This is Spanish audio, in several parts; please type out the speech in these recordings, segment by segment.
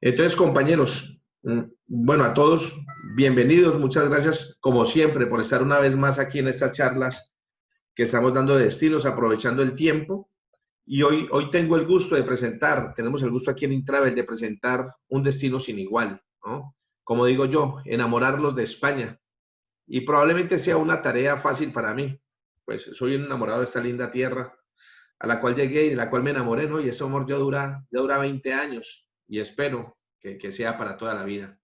Entonces, compañeros, bueno, a todos, bienvenidos. Muchas gracias, como siempre, por estar una vez más aquí en estas charlas que estamos dando de destinos, aprovechando el tiempo. Y hoy tengo el gusto de presentar, tenemos el gusto aquí en Intravel de presentar un destino sin igual, ¿no? Como digo yo, enamorarlos de España. Y probablemente sea una tarea fácil para mí, pues soy un enamorado de esta linda tierra a la cual llegué y de la cual me enamoré, ¿no? Y ese amor ya dura 20 años y espero que sea para toda la vida.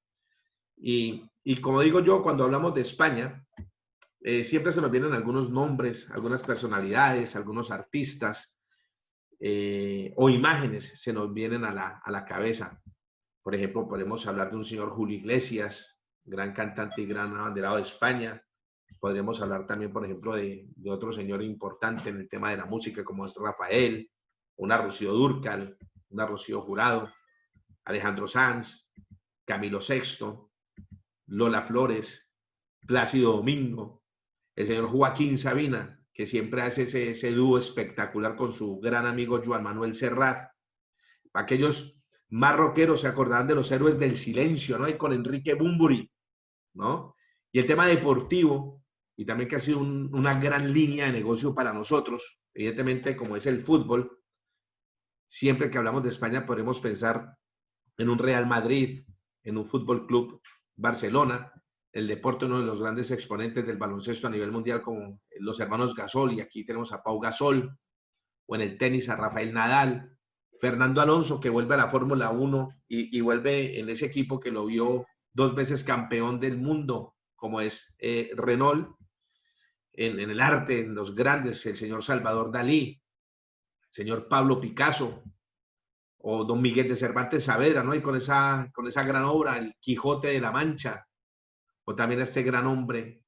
Y como digo yo, cuando hablamos de España, siempre se nos vienen algunos nombres, algunas personalidades, algunos artistas o imágenes se nos vienen a la cabeza. Por ejemplo, podemos hablar de un señor Julio Iglesias, gran cantante y gran abanderado de España. Podríamos hablar también, por ejemplo, de otro señor importante en el tema de la música, como es Rafael, una Rocío Dúrcal, una Rocío Jurado, Alejandro Sanz, Camilo Sexto, Lola Flores, Plácido Domingo, el señor Joaquín Sabina, que siempre hace ese dúo espectacular con su gran amigo Joan Manuel Serrat. Aquellos más rockeros se acordarán de los Héroes del Silencio, ¿no? Y con Enrique Bunbury, ¿no? Y el tema deportivo, y también que ha sido una gran línea de negocio para nosotros, evidentemente como es el fútbol, siempre que hablamos de España podemos pensar en un Real Madrid, en un Fútbol Club Barcelona, el deporte, uno de los grandes exponentes del baloncesto a nivel mundial, como los hermanos Gasol, y aquí tenemos a Pau Gasol, o en el tenis a Rafael Nadal, Fernando Alonso, que vuelve a la Fórmula 1 y vuelve en ese equipo que lo vio 2 veces campeón del mundo, como es Renault, en el arte, en los grandes, el señor Salvador Dalí, el señor Pablo Picasso, o don Miguel de Cervantes Saavedra, ¿no? Y con esa gran obra, El Quijote de la Mancha, o también a este gran hombre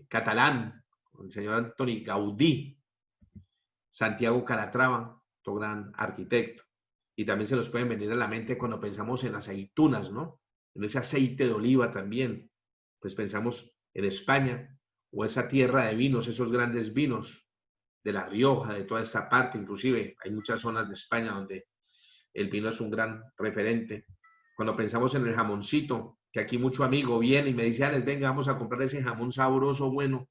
catalán, el señor Antoni Gaudí, Santiago Calatrava, otro gran arquitecto. Y también se nos pueden venir a la mente cuando pensamos en aceitunas, ¿no? En ese aceite de oliva también. Pues pensamos en España o esa tierra de vinos, esos grandes vinos de La Rioja, de toda esta parte, inclusive hay muchas zonas de España donde el vino es un gran referente. Cuando pensamos en el jamoncito, que aquí mucho amigo viene y me dice, Alex, venga, vamos a comprar ese jamón sabroso, bueno,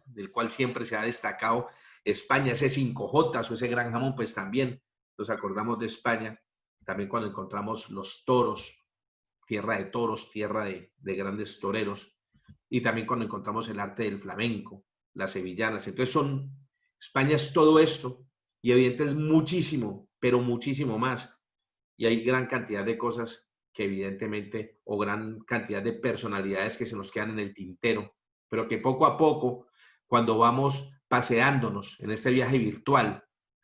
del cual siempre se ha destacado España, ese 5J o ese gran jamón, pues también nos acordamos de España. También cuando encontramos los toros, tierra de toros, tierra de grandes toreros. Y también cuando encontramos el arte del flamenco, las sevillanas. Entonces España es todo esto y evidente es muchísimo, pero muchísimo más. Y hay gran cantidad de cosas que evidentemente, o gran cantidad de personalidades que se nos quedan en el tintero, pero que poco a poco, cuando vamos paseándonos en este viaje virtual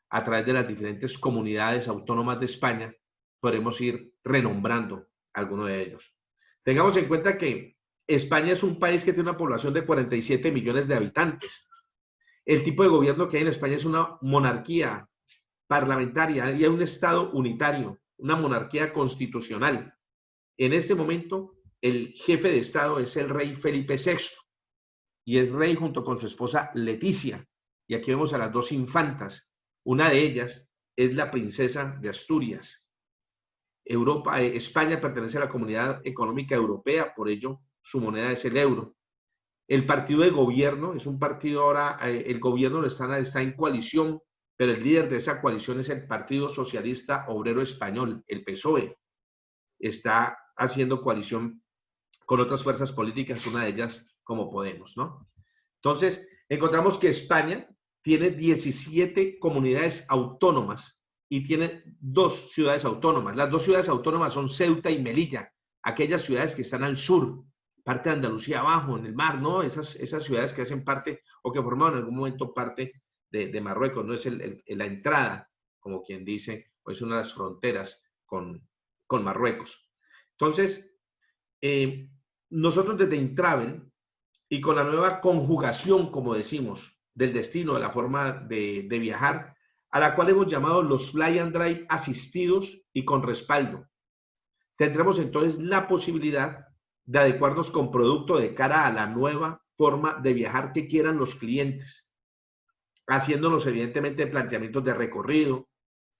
a través de las diferentes comunidades autónomas de España, podremos ir renombrando algunos de ellos. Tengamos en cuenta que España es un país que tiene una población de 47 millones de habitantes. El tipo de gobierno que hay en España es una monarquía parlamentaria y hay un Estado unitario, una monarquía constitucional. En este momento, el jefe de Estado es el rey Felipe VI y es rey junto con su esposa Leticia. Y aquí vemos a las dos infantas. Una de ellas es la princesa de Asturias. España pertenece a la Comunidad Económica Europea, por ello su moneda es el euro. El partido de gobierno es un partido ahora, el gobierno está en coalición, pero el líder de esa coalición es el Partido Socialista Obrero Español, el PSOE. Está haciendo coalición con otras fuerzas políticas, una de ellas como Podemos, ¿no? Entonces, encontramos que España tiene 17 comunidades autónomas y tiene 2 ciudades autónomas. Las 2 ciudades autónomas son Ceuta y Melilla, aquellas ciudades que están al sur, parte de Andalucía abajo, en el mar, ¿no? Esas ciudades que hacen parte o que formaron en algún momento parte de Marruecos, no es la entrada, como quien dice, o es una de las fronteras con Marruecos. Entonces, nosotros desde Intravel y con la nueva conjugación, como decimos, del destino, de la forma de viajar, a la cual hemos llamado los Fly and Drive asistidos y con respaldo, tendremos entonces la posibilidad de adecuarnos con producto de cara a la nueva forma de viajar que quieran los clientes, haciéndonos evidentemente planteamientos de recorrido,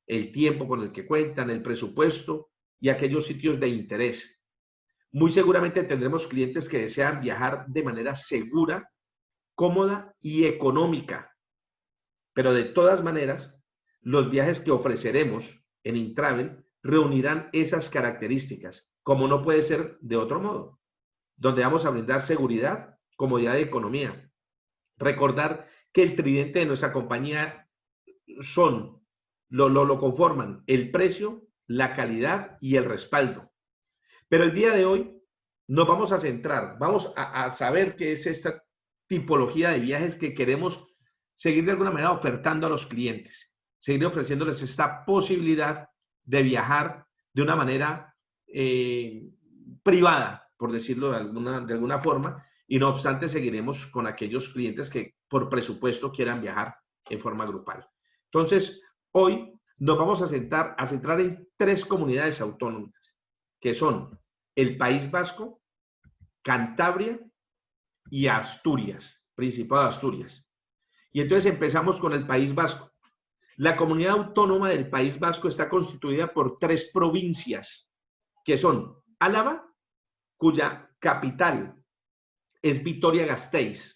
el tiempo con el que cuentan, el presupuesto y aquellos sitios de interés. Muy seguramente tendremos clientes que desean viajar de manera segura, cómoda y económica. Pero de todas maneras, los viajes que ofreceremos en Intravel reunirán esas características, como no puede ser de otro modo, donde vamos a brindar seguridad, comodidad y economía. Recordar que el tridente de nuestra compañía lo conforman el precio, la calidad y el respaldo. Pero el día de hoy nos vamos a centrar, vamos a saber qué es esta tipología de viajes que queremos seguir de alguna manera ofertando a los clientes, seguir ofreciéndoles esta posibilidad de viajar de una manera privada, por decirlo de alguna forma, y no obstante seguiremos con aquellos clientes que por presupuesto quieran viajar en forma grupal. Entonces, hoy nos vamos a centrar en 3 comunidades autónomas, que son el País Vasco, Cantabria y Asturias, Principado de Asturias. Y entonces empezamos con el País Vasco. La comunidad autónoma del País Vasco está constituida por 3 provincias, que son Álava, cuya capital es Vitoria-Gasteiz,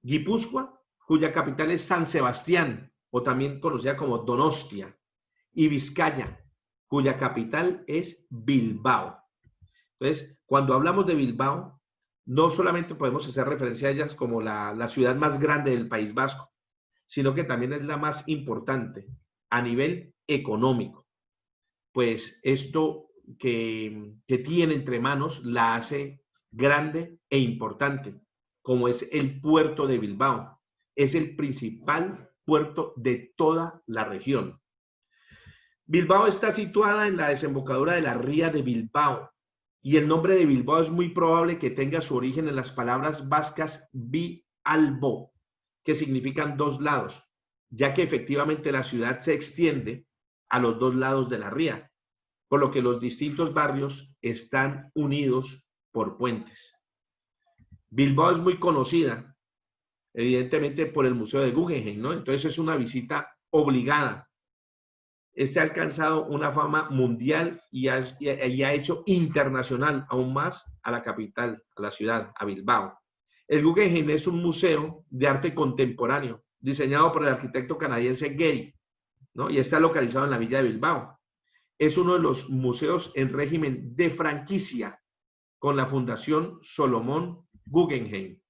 Guipúzcoa, cuya capital es San Sebastián, o también conocida como Donostia, y Vizcaya, cuya capital es Bilbao. Entonces, cuando hablamos de Bilbao, no solamente podemos hacer referencia a ellas como la ciudad más grande del País Vasco, sino que también es la más importante a nivel económico. Pues esto que tiene entre manos la hace grande e importante, como es el puerto de Bilbao. Es el principal puerto de toda la región. Bilbao está situada en la desembocadura de la ría de Bilbao, y el nombre de Bilbao es muy probable que tenga su origen en las palabras vascas bi-albo, que significan 2 lados, ya que efectivamente la ciudad se extiende a los 2 lados de la ría, por lo que los distintos barrios están unidos por puentes. Bilbao es muy conocida, evidentemente, por el Museo de Guggenheim, ¿no? Entonces es una visita obligada. Este ha alcanzado una fama mundial y ha hecho internacional aún más a la capital, a la ciudad, a Bilbao. El Guggenheim es un museo de arte contemporáneo diseñado por el arquitecto canadiense Gehry, ¿no? Y está localizado en la villa de Bilbao. Es uno de los museos en régimen de franquicia con la Fundación Solomon Guggenheim.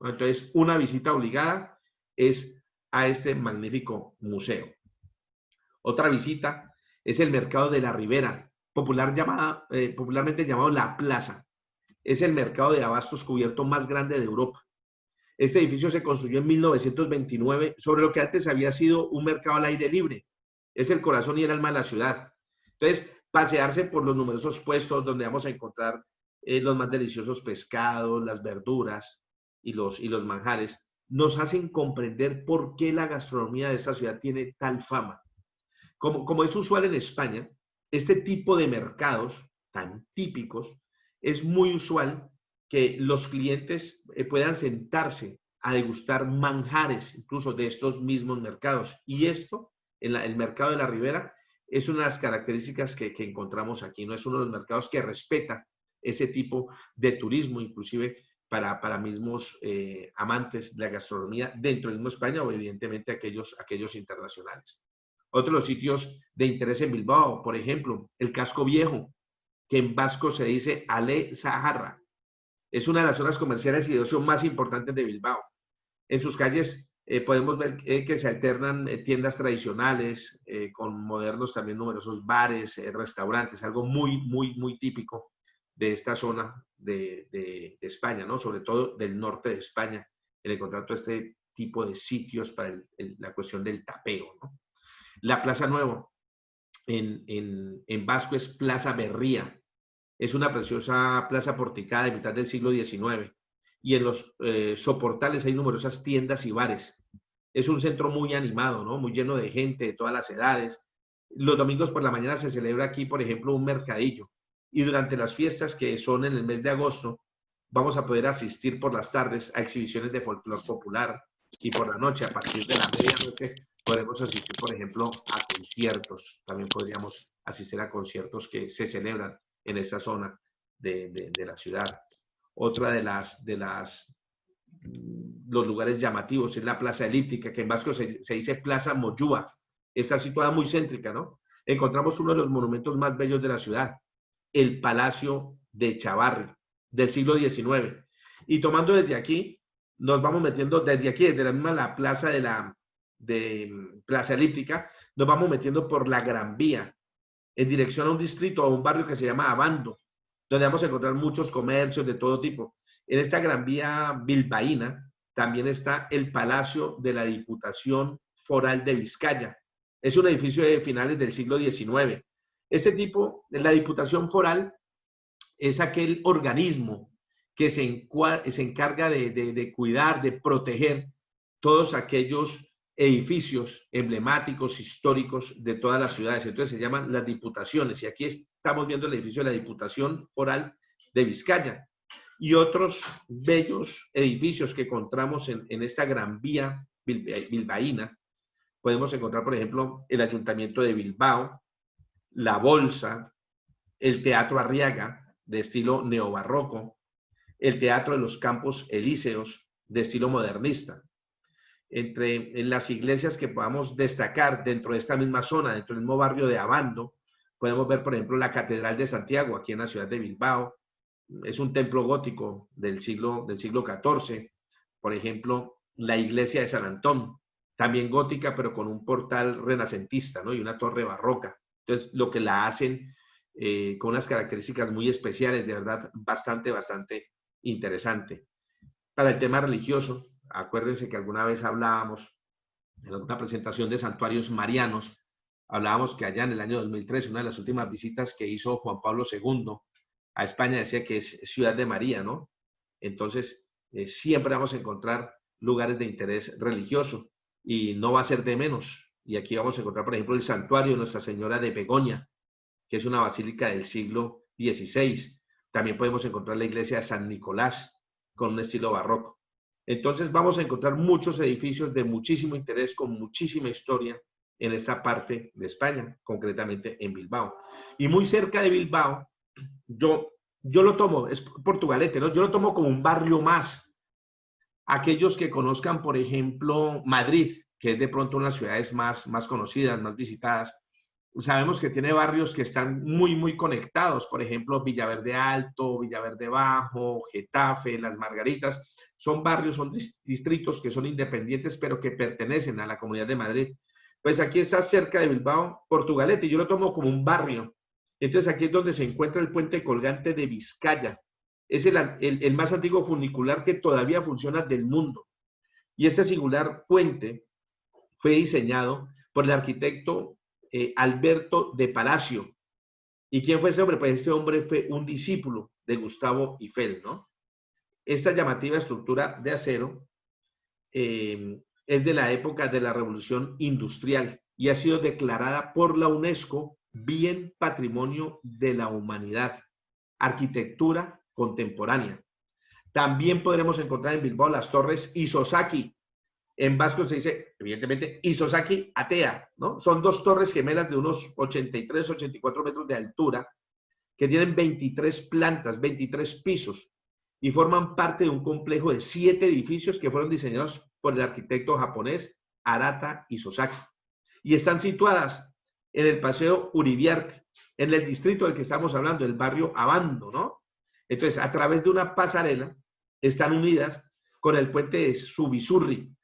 Entonces, una visita obligada es a este magnífico museo. Otra visita es el Mercado de la Ribera, popularmente llamado La Plaza. Es el mercado de abastos cubierto más grande de Europa. Este edificio se construyó en 1929 sobre lo que antes había sido un mercado al aire libre. Es el corazón y el alma de la ciudad. Entonces, pasearse por los numerosos puestos donde vamos a encontrar los más deliciosos pescados, las verduras y los manjares, nos hacen comprender por qué la gastronomía de esta ciudad tiene tal fama. Como es usual en España, este tipo de mercados tan típicos, es muy usual que los clientes puedan sentarse a degustar manjares, incluso de estos mismos mercados. Y esto, el mercado de la Ribera, es una de las características que encontramos aquí, ¿no? Es uno de los mercados que respeta ese tipo de turismo, inclusive para mismos amantes de la gastronomía dentro del mismo España o evidentemente aquellos internacionales. Otros sitios de interés en Bilbao, por ejemplo, el Casco Viejo, que en vasco se dice Ale Zaharra. Es una de las zonas comerciales y de ocio más importantes de Bilbao. En sus calles podemos ver que se alternan tiendas tradicionales con modernos también numerosos bares, restaurantes, algo muy típico de esta zona de España, ¿no? Sobre todo del norte de España, en encontrar todo este tipo de sitios para la cuestión del tapeo, ¿no? La Plaza Nueva, en vasco es Plaza Berría. Es una preciosa plaza porticada de mitad del siglo XIX. Y en los soportales hay numerosas tiendas y bares. Es un centro muy animado, ¿no? Muy lleno de gente de todas las edades. Los domingos por la mañana se celebra aquí, por ejemplo, un mercadillo. Y durante las fiestas, que son en el mes de agosto, vamos a poder asistir por las tardes a exhibiciones de folclore popular. Y por la noche, a partir de la medianoche, podemos asistir, por ejemplo, a conciertos. También podríamos asistir a conciertos que se celebran en esta zona de la ciudad. Otra los lugares llamativos es la Plaza Elíptica, que en vasco se dice Plaza Moyúa. Está situada muy céntrica, ¿no? Encontramos uno de los monumentos más bellos de la ciudad, el Palacio de Chavarri, del siglo XIX. Y tomando desde aquí, nos vamos metiendo desde aquí, desde la misma la plaza de Plaza Elíptica, nos vamos metiendo por la Gran Vía, en dirección a un distrito, a un barrio que se llama Abando, donde vamos a encontrar muchos comercios de todo tipo. En esta Gran Vía bilbaína también está el Palacio de la Diputación Foral de Vizcaya. Es un edificio de finales del siglo XIX. Este tipo, la Diputación Foral, es aquel organismo que se encarga de cuidar, de proteger todos aquellos edificios emblemáticos, históricos de todas las ciudades. Entonces se llaman las diputaciones. Y aquí estamos viendo el edificio de la Diputación Foral de Vizcaya. Y otros bellos edificios que encontramos en esta Gran Vía bilbaína. Podemos encontrar, por ejemplo, el Ayuntamiento de Bilbao, la Bolsa, el Teatro Arriaga, de estilo neobarroco, el Teatro de los Campos Elíseos, de estilo modernista. En las iglesias que podamos destacar dentro de esta misma zona, dentro del mismo barrio de Abando, podemos ver, por ejemplo, la Catedral de Santiago, aquí en la ciudad de Bilbao. Es un templo gótico del siglo XIV. Por ejemplo, la iglesia de San Antón, también gótica, pero con un portal renacentista, ¿no? Y una torre barroca. Entonces, lo que la hacen con unas características muy especiales, de verdad, bastante interesante. Para el tema religioso, acuérdense que alguna vez hablábamos en alguna presentación de santuarios marianos, hablábamos que allá en el año 2003, una de las últimas visitas que hizo Juan Pablo II a España, decía que es Ciudad de María, ¿no? Entonces, siempre vamos a encontrar lugares de interés religioso y no va a ser de menos. Y aquí vamos a encontrar, por ejemplo, el santuario de Nuestra Señora de Begoña, que es una basílica del siglo XVI. También podemos encontrar la iglesia de San Nicolás, con un estilo barroco. Entonces vamos a encontrar muchos edificios de muchísimo interés, con muchísima historia en esta parte de España, concretamente en Bilbao. Y muy cerca de Bilbao, yo lo tomo, es Portugalete, ¿no? Yo lo tomo como un barrio más. Aquellos que conozcan, por ejemplo, Madrid, que es de pronto una de las ciudades más conocidas, más visitadas, sabemos que tiene barrios que están muy conectados, por ejemplo, Villaverde Alto, Villaverde Bajo, Getafe, Las Margaritas, son barrios, son distritos que son independientes, pero que pertenecen a la Comunidad de Madrid. Pues aquí está cerca de Bilbao, Portugalete, yo lo tomo como un barrio. Entonces aquí es donde se encuentra el puente colgante de Vizcaya. Es el más antiguo funicular que todavía funciona del mundo. Y este singular puente fue diseñado por el arquitecto Alberto de Palacio. ¿Y quién fue ese hombre? Pues este hombre fue un discípulo de Gustavo Eiffel, ¿no? Esta llamativa estructura de acero es de la época de la Revolución Industrial y ha sido declarada por la UNESCO Bien Patrimonio de la Humanidad, arquitectura contemporánea. También podremos encontrar en Bilbao las torres Isozaki. En vasco se dice, evidentemente, Isozaki Atea, ¿no? Son dos torres gemelas de unos 83, 84 metros de altura, que tienen 23 plantas, 23 pisos, y forman parte de un complejo de 7 edificios que fueron diseñados por el arquitecto japonés Arata Isozaki. Y están situadas en el Paseo Uribiarte, en el distrito del que estamos hablando, el barrio Abando, ¿no? Entonces, a través de una pasarela, están unidas con el puente de Subizurri,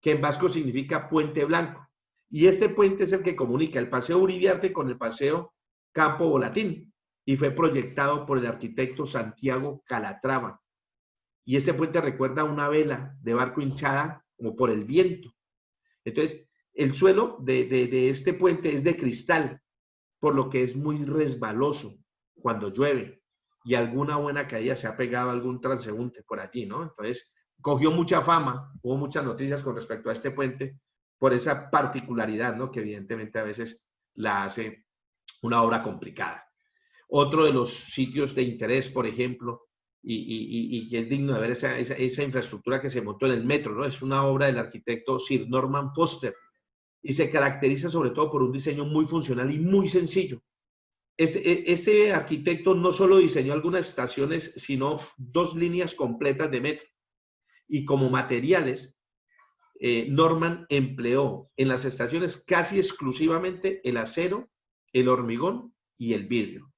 que en vasco significa Puente Blanco. Y este puente es el que comunica el Paseo Uribiarte con el Paseo Campo Volatín y fue proyectado por el arquitecto Santiago Calatrava. Y este puente recuerda una vela de barco hinchada como por el viento. Entonces, el suelo de este puente es de cristal, por lo que es muy resbaloso cuando llueve y alguna buena caída se ha pegado a algún transeúnte por allí, ¿no? Entonces, cogió mucha fama, hubo muchas noticias con respecto a este puente por esa particularidad, ¿no? Que evidentemente a veces la hace una obra complicada. Otro de los sitios de interés, por ejemplo, y que es digno de ver esa infraestructura que se montó en el metro, ¿no? Es una obra del arquitecto Sir Norman Foster y se caracteriza sobre todo por un diseño muy funcional y muy sencillo. Este arquitecto no solo diseñó algunas estaciones, sino 2 líneas completas de metro. Y como materiales, Norman empleó en las estaciones casi exclusivamente el acero, el hormigón y el vidrio.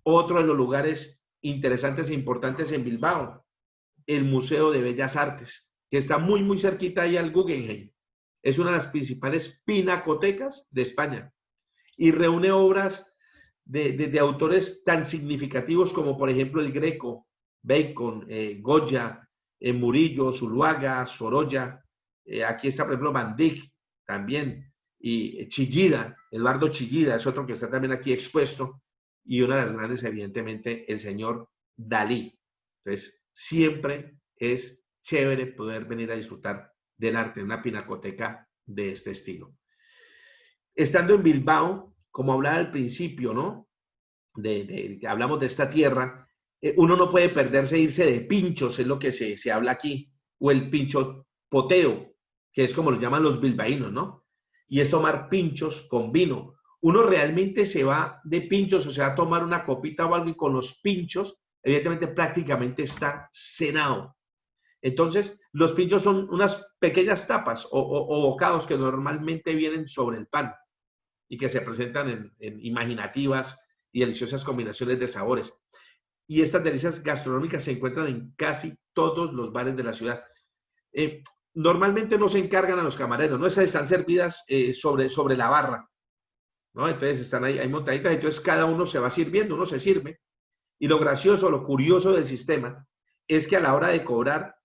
Otro de los lugares interesantes e importantes en Bilbao, el Museo de Bellas Artes, que está muy cerquita ahí al Guggenheim. Es una de las principales pinacotecas de España y reúne obras de autores tan significativos como, por ejemplo, el Greco, Bacon, Goya, Murillo, Zuluaga, Sorolla. Aquí está, por ejemplo, Van Dyck también, y Chillida, Eduardo Chillida es otro que está también aquí expuesto, y una de las grandes, evidentemente, el señor Dalí. Entonces, siempre es chévere poder venir a disfrutar del arte en una pinacoteca de este estilo. Estando en Bilbao, como hablaba al principio, ¿no? Hablamos de esta tierra, uno no puede perderse e irse de pinchos, es lo que se habla aquí, o el pincho poteo, que es como lo llaman los bilbaínos, ¿no? Y es tomar pinchos con vino. Uno realmente se va de pinchos, o sea, a tomar una copita o algo y con los pinchos, evidentemente prácticamente está cenado. Entonces, los pinchos son unas pequeñas tapas o bocados que normalmente vienen sobre el pan y que se presentan en imaginativas y deliciosas combinaciones de sabores. Y estas delicias gastronómicas se encuentran en casi todos los bares de la ciudad. Normalmente no se encargan a los camareros, ¿no? Esas están servidas sobre la barra, ¿no? Entonces están ahí montaditas, entonces cada uno se va sirviendo, uno se sirve. Y lo gracioso, lo curioso del sistema es que a la hora de cobrar,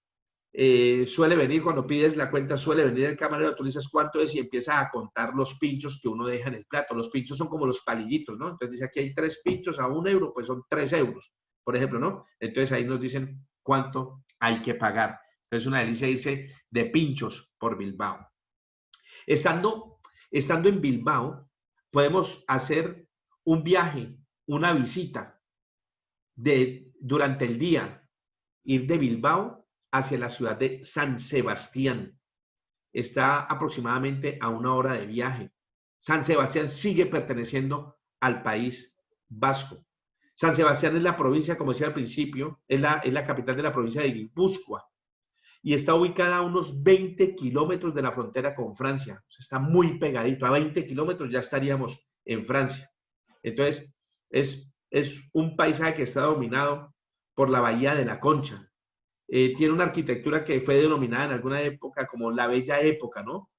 suele venir, cuando pides la cuenta, suele venir el camarero, tú dices cuánto es y empieza a contar los pinchos que uno deja en el plato. Los pinchos son como los palillitos, ¿no? Entonces dice aquí hay 3 pinchos a 1 euro, pues son 3 euros, por ejemplo, ¿no? Entonces ahí nos dicen cuánto hay que pagar. Entonces una delicia irse de pinchos por Bilbao. Estando en Bilbao, podemos hacer un viaje, una visita durante el día, ir de Bilbao hacia la ciudad de San Sebastián. Está aproximadamente a 1 hora de viaje. San Sebastián sigue perteneciendo al País Vasco. San Sebastián es la provincia, como decía al principio, es la capital de la provincia de Guipúzcoa y está ubicada a unos 20 kilómetros de la frontera con Francia. O sea, está muy pegadito. A 20 kilómetros ya estaríamos en Francia. Entonces, es un paisaje que está dominado por la Bahía de la Concha. Tiene una arquitectura que fue denominada en alguna época como la Bella Época, ¿no?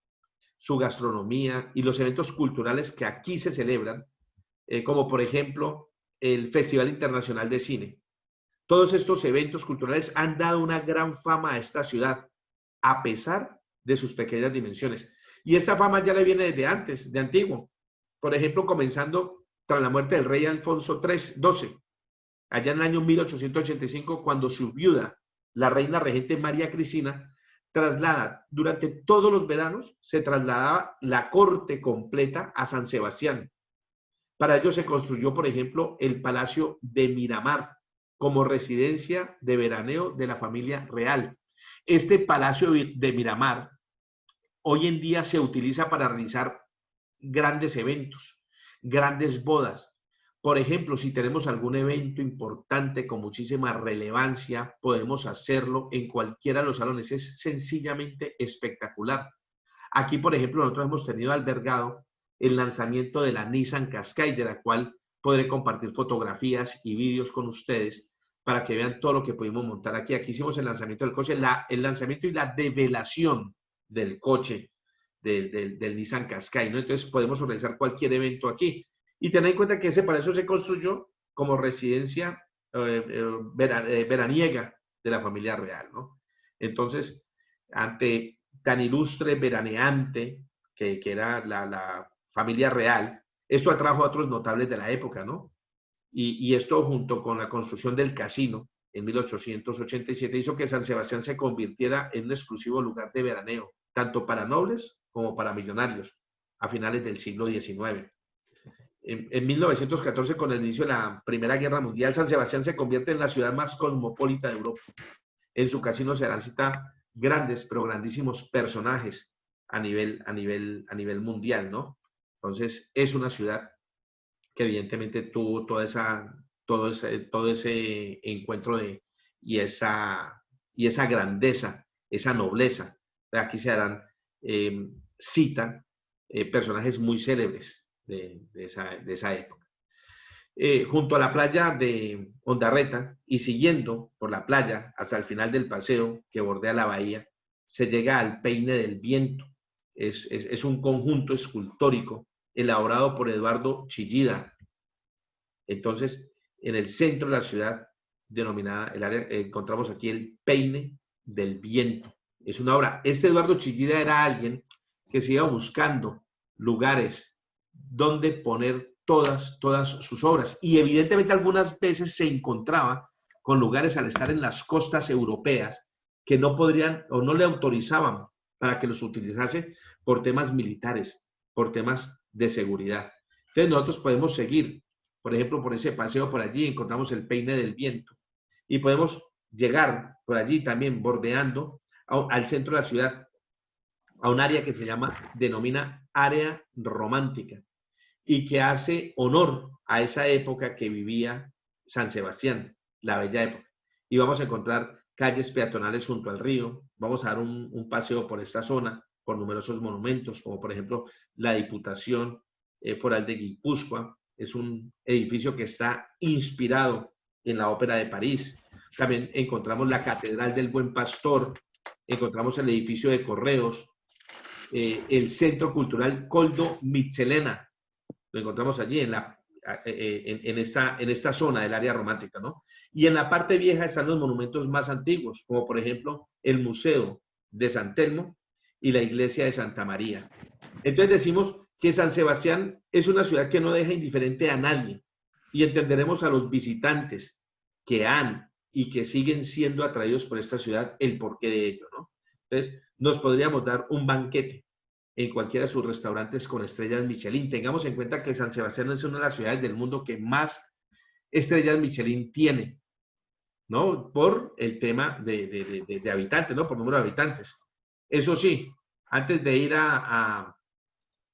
Su gastronomía y los eventos culturales que aquí se celebran, como por ejemplo el Festival Internacional de Cine. Todos estos eventos culturales han dado una gran fama a esta ciudad, a pesar de sus pequeñas dimensiones. Y esta fama ya le viene desde antes, de antiguo. Por ejemplo, comenzando tras la muerte del rey Alfonso XII, allá en el año 1885, cuando su viuda, la reina regente María Cristina, traslada durante todos los veranos, se trasladaba la corte completa a San Sebastián. Para ello se construyó, por ejemplo, el Palacio de Miramar como residencia de veraneo de la familia real. Este Palacio de Miramar hoy en día se utiliza para realizar grandes eventos, grandes bodas. Por ejemplo, si tenemos algún evento importante con muchísima relevancia, podemos hacerlo en cualquiera de los salones. Es sencillamente espectacular. Aquí, por ejemplo, nosotros hemos tenido albergado el lanzamiento de la Nissan Qashqai, de la cual podré compartir fotografías y vídeos con ustedes para que vean todo lo que pudimos montar aquí. Aquí hicimos el lanzamiento del coche, el lanzamiento y la develación del coche del Nissan Qashqai, ¿no? Entonces podemos organizar cualquier evento aquí. Y tener en cuenta que para eso se construyó como residencia veraniega de la familia real, ¿no? Entonces, ante tan ilustre veraneante que era la familia real, esto atrajo a otros notables de la época, ¿no? Y esto junto con la construcción del casino en 1887 hizo que San Sebastián se convirtiera en un exclusivo lugar de veraneo, tanto para nobles como para millonarios, a finales del siglo XIX. En 1914, con el inicio de la Primera Guerra Mundial, San Sebastián se convierte en la ciudad más cosmopolita de Europa. En su casino se dan cita grandes, pero grandísimos personajes a nivel mundial, ¿no? Entonces, es una ciudad que evidentemente tuvo todo ese encuentro y esa grandeza, esa nobleza. Aquí se harán cita personajes muy célebres de esa época. Junto a la playa de Ondarreta y siguiendo por la playa hasta el final del paseo que bordea la bahía, se llega al Peine del Viento. Es un conjunto escultórico elaborado por Eduardo Chillida. Entonces, en el centro de la ciudad, denominada el área, encontramos aquí el Peine del Viento. Es una obra. Este Eduardo Chillida era alguien que se iba buscando lugares donde poner todas sus obras. Y evidentemente algunas veces se encontraba con lugares al estar en las costas europeas que no podrían o no le autorizaban para que los utilizase por temas militares, por temas de seguridad. Entonces nosotros podemos seguir, por ejemplo, por ese paseo por allí, encontramos el Peine del Viento y podemos llegar por allí también bordeando al centro de la ciudad, a un área que se denomina área romántica y que hace honor a esa época que vivía San Sebastián, la bella época. Y vamos a encontrar calles peatonales junto al río, vamos a dar un paseo por esta zona, por numerosos monumentos, como por ejemplo la Diputación Foral de Guipúzcoa, es un edificio que está inspirado en la Ópera de París. También encontramos la Catedral del Buen Pastor, encontramos el edificio de Correos, el Centro Cultural Koldo Mitxelena, lo encontramos allí en esta zona del área romántica, ¿no? Y en la parte vieja están los monumentos más antiguos, como por ejemplo el Museo de San Telmo y la Iglesia de Santa María. Entonces decimos que San Sebastián es una ciudad que no deja indiferente a nadie y entenderemos a los visitantes que han y que siguen siendo atraídos por esta ciudad el porqué de ello, ¿no? Entonces nos podríamos dar un banquete en cualquiera de sus restaurantes con estrellas Michelin. Tengamos en cuenta que San Sebastián es una de las ciudades del mundo que más estrellas Michelin tiene, ¿no? Por el tema de habitantes, ¿no? Por número de habitantes. Eso sí, antes de ir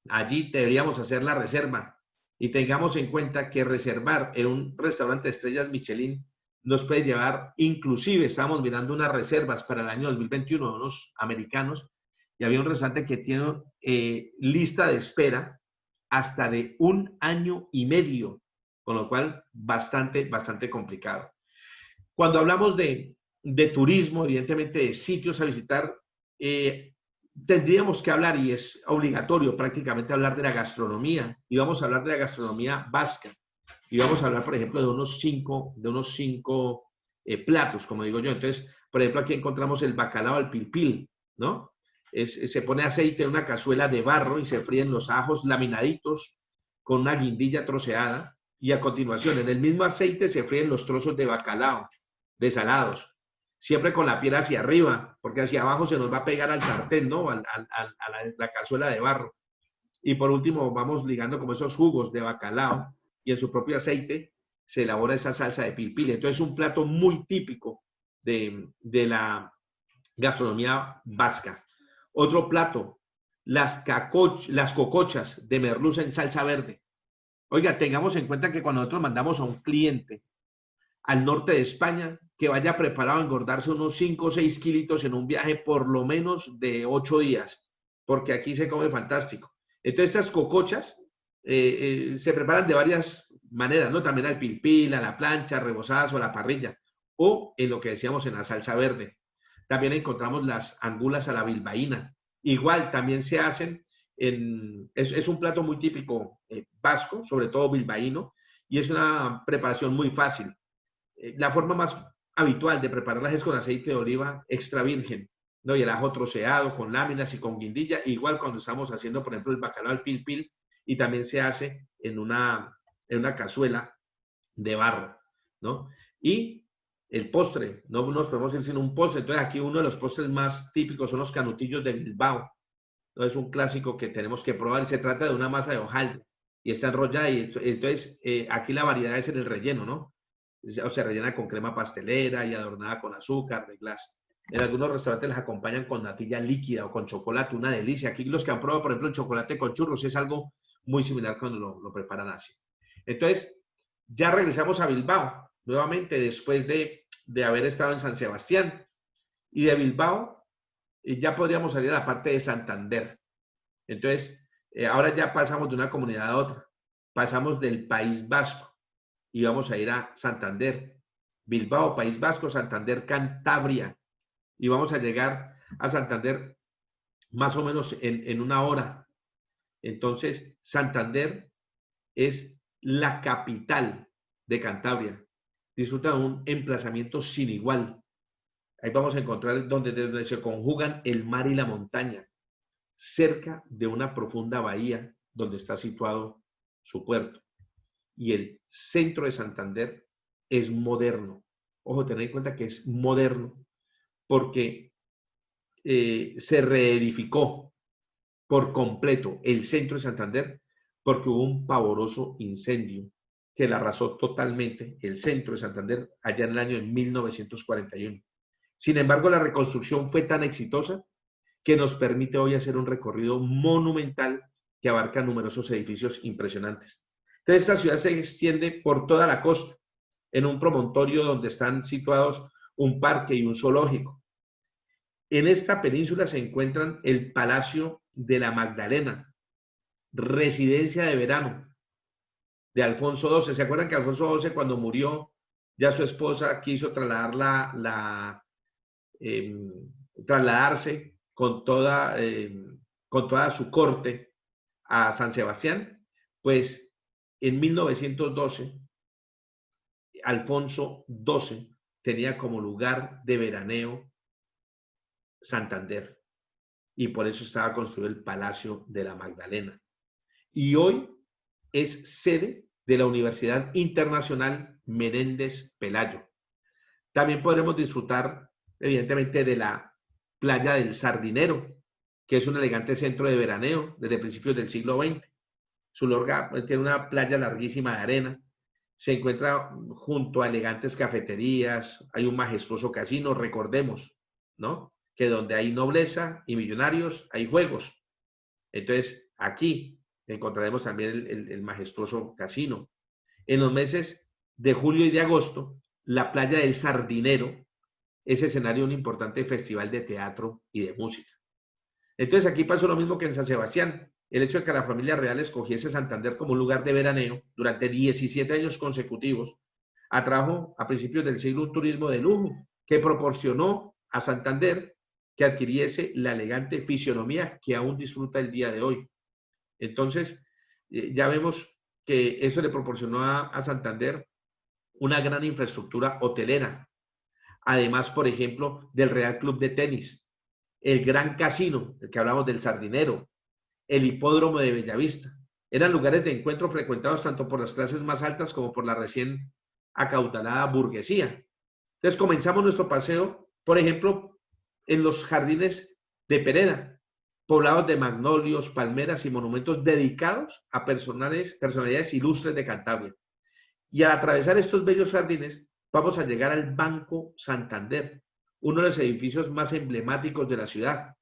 allí deberíamos hacer la reserva y tengamos en cuenta que reservar en un restaurante de estrellas Michelin nos puede llevar, inclusive estamos mirando unas reservas para el año 2021 de unos americanos y había un restaurante que tiene lista de espera hasta de 1 año y medio, con lo cual bastante complicado. Cuando hablamos de turismo, evidentemente de sitios a visitar, tendríamos que hablar, y es obligatorio prácticamente hablar de la gastronomía, y vamos a hablar de la gastronomía vasca, y vamos a hablar, por ejemplo, de unos cinco platos, como digo yo. Entonces, por ejemplo, aquí encontramos el bacalao al pilpil, ¿no? Se pone aceite en una cazuela de barro y se fríen los ajos laminaditos con una guindilla troceada, y a continuación, en el mismo aceite se fríen los trozos de bacalao desalados, siempre con la piel hacia arriba, porque hacia abajo se nos va a pegar al sartén, ¿no? A la cazuela de barro. Y por último, vamos ligando como esos jugos de bacalao y en su propio aceite se elabora esa salsa de pilpil. Entonces, es un plato muy típico de la gastronomía vasca. Otro plato, las cocochas de merluza en salsa verde. Oiga, tengamos en cuenta que cuando nosotros mandamos a un cliente al norte de España, que vaya preparado a engordarse unos 5 o 6 kilitos en un viaje por lo menos de 8 días, porque aquí se come fantástico. Entonces, estas cocochas se preparan de varias maneras, ¿no? También al pilpil, a la plancha, rebozadas o a la parrilla, o en lo que decíamos en la salsa verde. También encontramos las angulas a la bilbaína. Igual también se hacen, es un plato muy típico vasco, sobre todo bilbaíno, y es una preparación muy fácil. La forma más habitual de prepararlas es con aceite de oliva extra virgen, ¿no? Y el ajo troceado con láminas y con guindilla, igual cuando estamos haciendo, por ejemplo, el bacalao al pilpil, y también se hace en una cazuela de barro, ¿no? Y el postre, no nos podemos ir sin un postre. Entonces, aquí uno de los postres más típicos son los canutillos de Bilbao, ¿no? Es un clásico que tenemos que probar y se trata de una masa de hojaldre y está enrollada, y entonces aquí la variedad es en el relleno, ¿no? O se rellena con crema pastelera y adornada con azúcar de glas. En algunos restaurantes las acompañan con natilla líquida o con chocolate, una delicia. Aquí los que han probado, por ejemplo, el chocolate con churros es algo muy similar cuando lo preparan así. Entonces, ya regresamos a Bilbao, nuevamente después de haber estado en San Sebastián. Y de Bilbao ya podríamos salir a la parte de Santander. Entonces, ahora ya pasamos de una comunidad a otra. Pasamos del País Vasco y vamos a ir a Santander. Bilbao, País Vasco, Santander, Cantabria. Y vamos a llegar a Santander más o menos en una hora. Entonces, Santander es la capital de Cantabria. Disfruta de un emplazamiento sin igual. Ahí vamos a encontrar donde se conjugan el mar y la montaña, cerca de una profunda bahía donde está situado su puerto. Y el centro de Santander es moderno. Ojo, tened en cuenta que es moderno porque se reedificó por completo el centro de Santander porque hubo un pavoroso incendio que la arrasó totalmente el centro de Santander allá en el año 1941. Sin embargo, la reconstrucción fue tan exitosa que nos permite hoy hacer un recorrido monumental que abarca numerosos edificios impresionantes. Entonces, esta ciudad se extiende por toda la costa, en un promontorio donde están situados un parque y un zoológico. En esta península se encuentran el Palacio de la Magdalena, residencia de verano de Alfonso XII. ¿Se acuerdan que Alfonso XII, cuando murió, ya su esposa quiso trasladarse con toda su corte a San Sebastián? Pues en 1912, Alfonso XII tenía como lugar de veraneo Santander y por eso estaba construido el Palacio de la Magdalena. Y hoy es sede de la Universidad Internacional Menéndez Pelayo. También podremos disfrutar, evidentemente, de la playa del Sardinero, que es un elegante centro de veraneo desde principios del siglo XX. Su lugar tiene una playa larguísima de arena, se encuentra junto a elegantes cafeterías, hay un majestuoso casino, recordemos, ¿no? Que donde hay nobleza y millonarios hay juegos. Entonces, aquí encontraremos también el majestuoso casino. En los meses de julio y de agosto, la playa del Sardinero es escenario de un importante festival de teatro y de música. Entonces, aquí pasó lo mismo que en San Sebastián. El hecho de que la familia real escogiese Santander como un lugar de veraneo durante 17 años consecutivos atrajo a principios del siglo un turismo de lujo que proporcionó a Santander que adquiriese la elegante fisionomía que aún disfruta el día de hoy. Entonces, ya vemos que eso le proporcionó a Santander una gran infraestructura hotelera. Además, por ejemplo, del Real Club de Tenis, el Gran Casino, del que hablamos del Sardinero, el Hipódromo de Bellavista. Eran lugares de encuentro frecuentados tanto por las clases más altas como por la recién acaudalada burguesía. Entonces comenzamos nuestro paseo, por ejemplo, en los jardines de Pereda, poblados de magnolios, palmeras y monumentos dedicados a personalidades ilustres de Cantabria. Y al atravesar estos bellos jardines, vamos a llegar al Banco Santander, uno de los edificios más emblemáticos de la ciudad.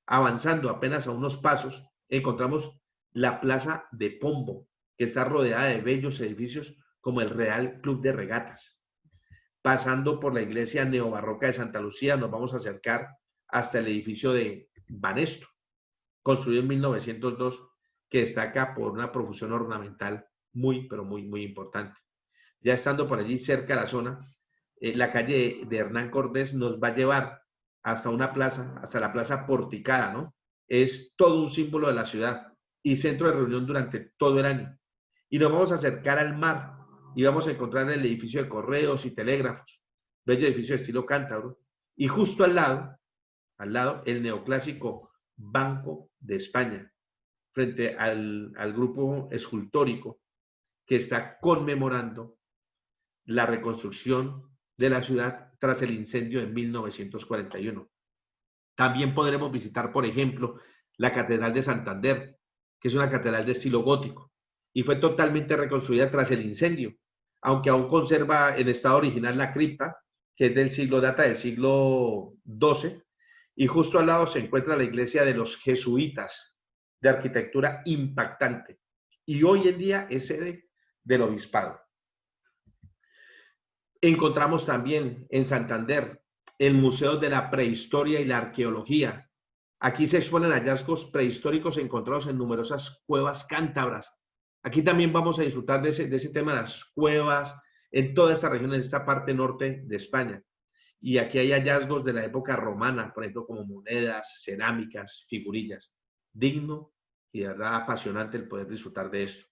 Avanzando apenas a unos pasos, encontramos la Plaza de Pombo, que está rodeada de bellos edificios como el Real Club de Regatas. Pasando por la iglesia neobarroca de Santa Lucía, nos vamos a acercar hasta el edificio de Banesto, construido en 1902, que destaca por una profusión ornamental muy, pero muy, muy importante. Ya estando por allí cerca de la zona, la calle de Hernán Cortés nos va a llevar hasta una plaza, hasta la plaza porticada, ¿no? Es todo un símbolo de la ciudad y centro de reunión durante todo el año. Y nos vamos a acercar al mar y vamos a encontrar el edificio de correos y telégrafos, bello edificio de estilo cántabro, y justo al lado, el neoclásico Banco de España, frente al grupo escultórico que está conmemorando la reconstrucción de la ciudad tras el incendio de 1941. También podremos visitar, por ejemplo, la Catedral de Santander, que es una catedral de estilo gótico y fue totalmente reconstruida tras el incendio, aunque aún conserva en estado original la cripta, que es data del siglo XII, y justo al lado se encuentra la iglesia de los jesuitas, de arquitectura impactante. Y hoy en día es sede del obispado. Encontramos también en Santander el Museo de la Prehistoria y la Arqueología. Aquí se exponen hallazgos prehistóricos encontrados en numerosas cuevas cántabras. Aquí también vamos a disfrutar de ese tema de las cuevas en toda esta región, en esta parte norte de España. Y aquí hay hallazgos de la época romana, por ejemplo, como monedas, cerámicas, figurillas. Digno y de verdad apasionante el poder disfrutar de esto.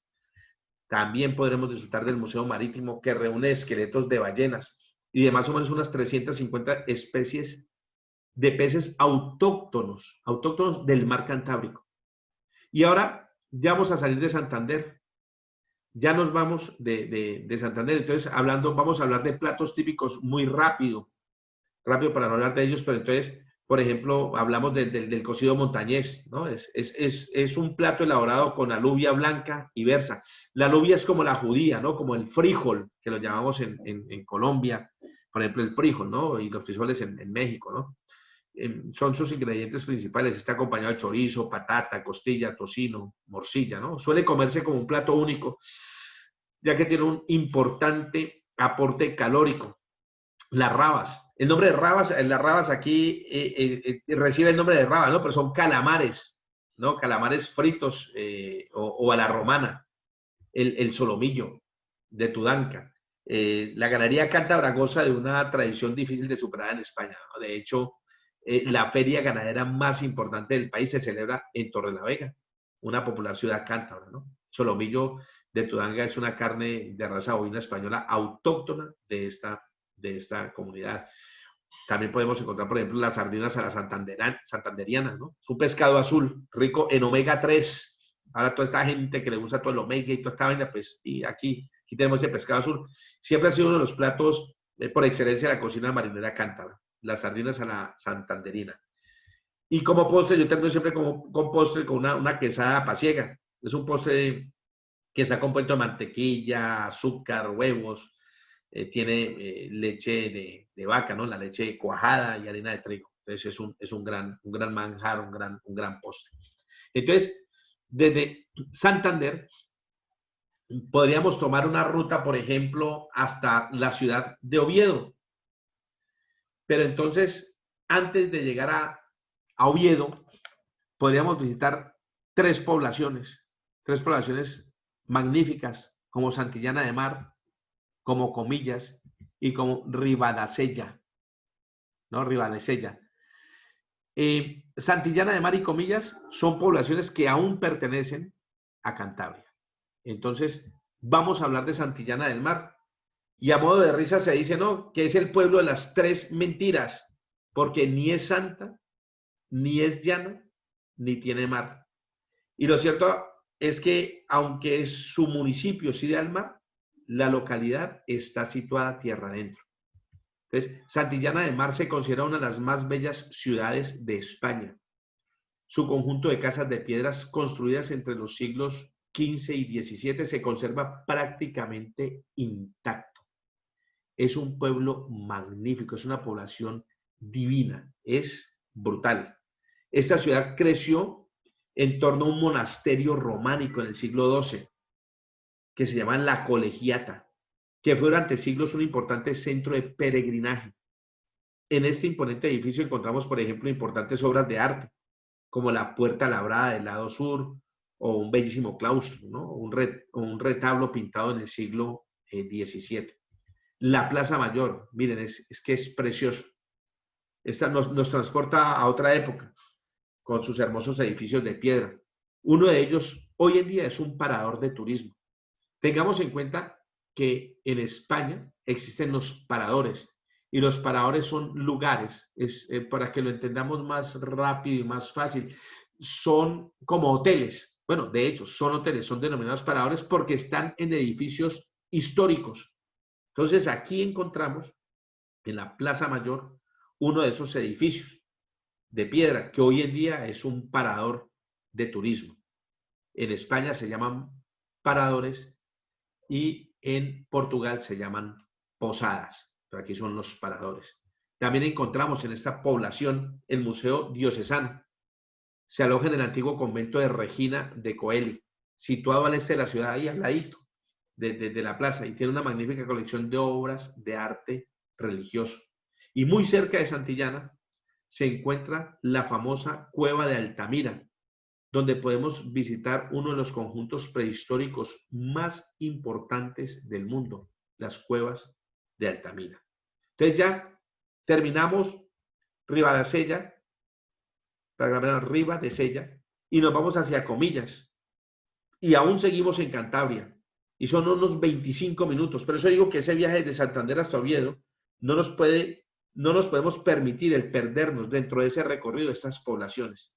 También podremos disfrutar del Museo Marítimo, que reúne esqueletos de ballenas y de más o menos unas 350 especies de peces autóctonos del mar Cantábrico. Y ahora ya vamos a salir de Santander. Ya nos vamos de Santander. Entonces, vamos a hablar de platos típicos muy rápido para no hablar de ellos, pero entonces, por ejemplo, hablamos del cocido montañés, ¿no? Es un plato elaborado con alubia blanca y berza. La alubia es como la judía, ¿no? Como el frijol, que lo llamamos en Colombia, por ejemplo, el frijol, ¿no? Y los frijoles en México, ¿no? Son sus ingredientes principales. Está acompañado de chorizo, patata, costilla, tocino, morcilla, ¿no? Suele comerse como un plato único, ya que tiene un importante aporte calórico. Las rabas. El nombre de rabas, las rabas aquí recibe el nombre de rabas, ¿no? Pero son calamares, ¿no? Calamares fritos o a la romana. El solomillo de Tudanca. La ganadería cántabra goza de una tradición difícil de superar en España, ¿no? De hecho, la feria ganadera más importante del país se celebra en Torrelavega, una popular ciudad cántabra, ¿no? Solomillo de Tudanga es una carne de raza bovina española autóctona de esta comunidad. También podemos encontrar, por ejemplo, las sardinas a la santanderiana, ¿no? Es un pescado azul, rico en omega 3. Ahora toda esta gente que le gusta todo el omega y toda esta vaina, pues, y aquí tenemos ese pescado azul. Siempre ha sido uno de los platos por excelencia de la cocina marinera cántabra, las sardinas a la santanderina. Y como postre, yo tengo siempre con postre con una quesada pasiega. Es un postre que está compuesto de mantequilla, azúcar, huevos, tiene leche de vaca, ¿no? La leche cuajada y harina de trigo. Entonces es un gran manjar, un gran postre. Entonces, desde Santander podríamos tomar una ruta, por ejemplo, hasta la ciudad de Oviedo. Pero entonces, antes de llegar a Oviedo, podríamos visitar tres poblaciones magníficas, como Santillana de Mar, como Comillas y como Ribadesella, ¿no? Ribadesella. Santillana de Mar y Comillas son poblaciones que aún pertenecen a Cantabria. Entonces, vamos a hablar de Santillana del Mar. Y a modo de risa se dice, ¿no? Que es el pueblo de las tres mentiras, porque ni es santa, ni es llano, ni tiene mar. Y lo cierto es que, aunque es su municipio sí da al mar, la localidad está situada tierra adentro. Entonces, Santillana de Mar se considera una de las más bellas ciudades de España. Su conjunto de casas de piedras construidas entre los siglos XV y XVII se conserva prácticamente intacto. Es un pueblo magnífico, es una población divina, es brutal. Esta ciudad creció en torno a un monasterio románico en el siglo XII, que se llama La Colegiata, que fue durante siglos un importante centro de peregrinaje. En este imponente edificio encontramos, por ejemplo, importantes obras de arte, como la Puerta Labrada del lado sur, o un bellísimo claustro, ¿no? Un retablo pintado en el siglo XVII. La Plaza Mayor, miren, es que es precioso. Esta nos transporta a otra época, con sus hermosos edificios de piedra. Uno de ellos hoy en día es un parador de turismo. Tengamos en cuenta que en España existen los paradores, y los paradores son lugares, para que lo entendamos más rápido y más fácil, son como hoteles. Bueno, de hecho, son hoteles, son denominados paradores porque están en edificios históricos. Entonces, aquí encontramos en la Plaza Mayor uno de esos edificios de piedra que hoy en día es un parador de turismo. En España se llaman paradores y en Portugal se llaman posadas, pero aquí son los paradores. También encontramos en esta población el Museo Diocesano. Se aloja en el antiguo convento de Regina de Coeli, situado al este de la ciudad, ahí al ladito. de la plaza y tiene una magnífica colección de obras de arte religioso. Y muy cerca de Santillana se encuentra la famosa Cueva de Altamira, donde podemos visitar uno de los conjuntos prehistóricos más importantes del mundo, las cuevas de Altamira. Entonces ya terminamos Ribadesella, y nos vamos hacia Comillas. Y aún seguimos en Cantabria. Y son unos 25 minutos. Por eso digo que ese viaje de Santander hasta Oviedo no nos podemos permitir el perdernos dentro de ese recorrido de estas poblaciones.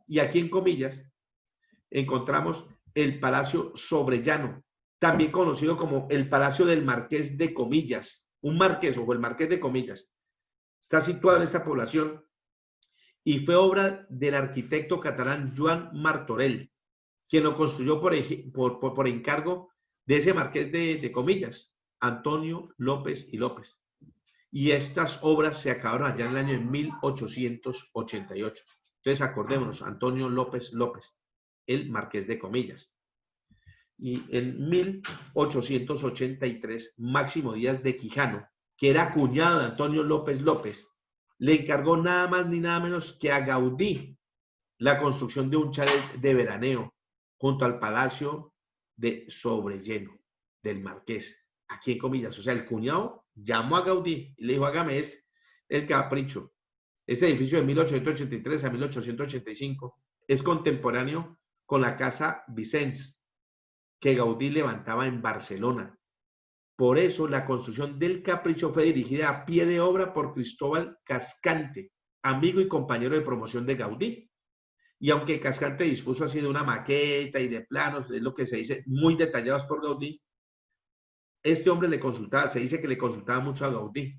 Y aquí en Comillas encontramos el Palacio Sobrellano, también conocido como el Palacio del Marqués de Comillas. Un marqués o el Marqués de Comillas. Está situado en esta población y fue obra del arquitecto catalán Joan Martorell, quien lo construyó por encargo de ese Marqués de Comillas, Antonio López y López. Y estas obras se acabaron allá en el año de 1888. Entonces acordémonos, Antonio López López, el Marqués de Comillas. Y en 1883, Máximo Díaz de Quijano, que era cuñado de Antonio López López, le encargó nada más ni nada menos que a Gaudí la construcción de un chalet de veraneo junto al Palacio de Sobrelleno del Marqués, aquí en Comillas. O sea, el cuñado llamó a Gaudí y le dijo, hágame el capricho. Este edificio de 1883 a 1885 es contemporáneo con la Casa Vicens, que Gaudí levantaba en Barcelona. Por eso la construcción del Capricho fue dirigida a pie de obra por Cristóbal Cascante, amigo y compañero de promoción de Gaudí. Y aunque Cascante dispuso así de una maqueta y de planos, es lo que se dice, muy detallados por Gaudí, este hombre le consultaba, se dice que le consultaba mucho a Gaudí.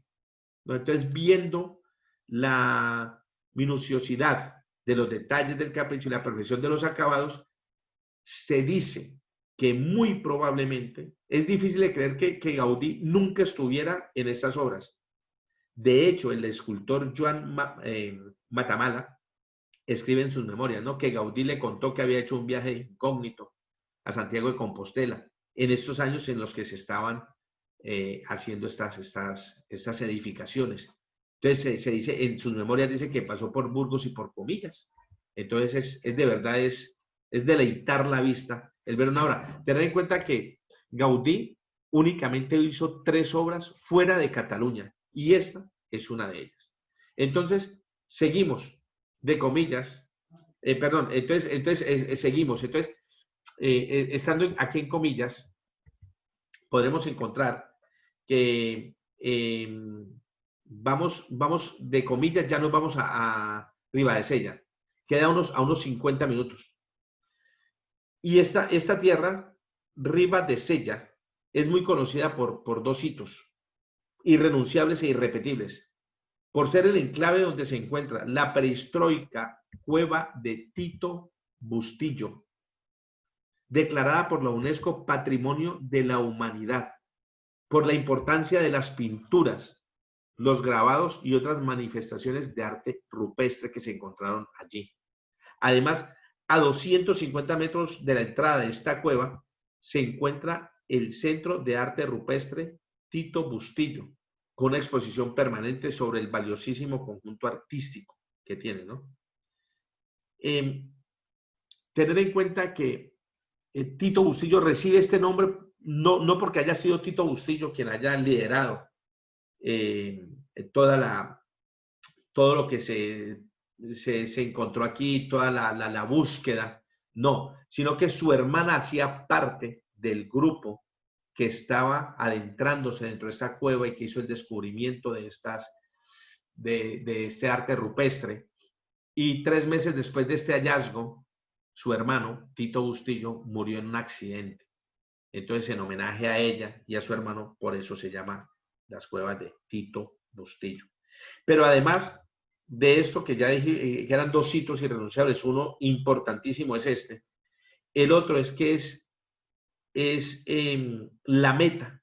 Entonces, viendo la minuciosidad de los detalles del capricho y la perfección de los acabados, se dice que muy probablemente, es difícil de creer que Gaudí nunca estuviera en estas obras. De hecho, el escultor Joan Matamala escribe en sus memorias, ¿no?, que Gaudí le contó que había hecho un viaje incógnito a Santiago de Compostela en estos años en los que se estaban haciendo estas edificaciones. Entonces se dice, en sus memorias dice que pasó por Burgos y por Comillas. Entonces es de verdad, es deleitar la vista el ver una obra. Tener en cuenta que Gaudí únicamente hizo 3 obras fuera de Cataluña y esta es una de ellas. Entonces seguimos de Comillas, seguimos. Entonces, estando aquí en Comillas, podremos encontrar que vamos de Comillas, ya nos vamos a Ribadesella. Queda a unos 50 minutos. Y esta tierra, Ribadesella, es muy conocida por 2 hitos irrenunciables e irrepetibles. Por ser el enclave donde se encuentra la prehistórica cueva de Tito Bustillo, declarada por la UNESCO Patrimonio de la Humanidad, por la importancia de las pinturas, los grabados y otras manifestaciones de arte rupestre que se encontraron allí. Además, a 250 metros de la entrada de esta cueva se encuentra el Centro de Arte Rupestre Tito Bustillo, con una exposición permanente sobre el valiosísimo conjunto artístico que tiene, ¿no? Tener en cuenta que Tito Bustillo recibe este nombre no porque haya sido Tito Bustillo quien haya liderado todo lo que se encontró aquí, toda la búsqueda, no, sino que su hermana hacía parte del grupo que estaba adentrándose dentro de esta cueva y que hizo el descubrimiento de este arte rupestre. Y 3 meses después de este hallazgo, su hermano, Tito Bustillo, murió en un accidente. Entonces, en homenaje a ella y a su hermano, por eso se llama las cuevas de Tito Bustillo. Pero además de esto, que ya dije que eran 2 hitos irrenunciables, uno importantísimo es este. El otro es que es la meta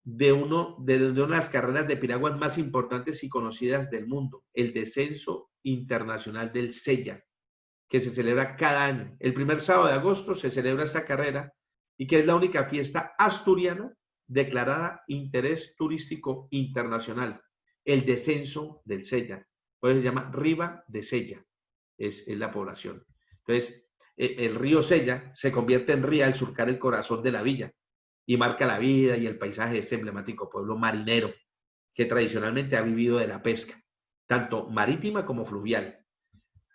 de una de las carreras de piraguas más importantes y conocidas del mundo, el descenso internacional del Sella, que se celebra cada año. El primer sábado de agosto se celebra esta carrera y que es la única fiesta asturiana declarada interés turístico internacional, el descenso del Sella. Por eso se llama Riba de Sella, es la población. Entonces, el río Sella se convierte en ría al surcar el corazón de la villa y marca la vida y el paisaje de este emblemático pueblo marinero que tradicionalmente ha vivido de la pesca, tanto marítima como fluvial.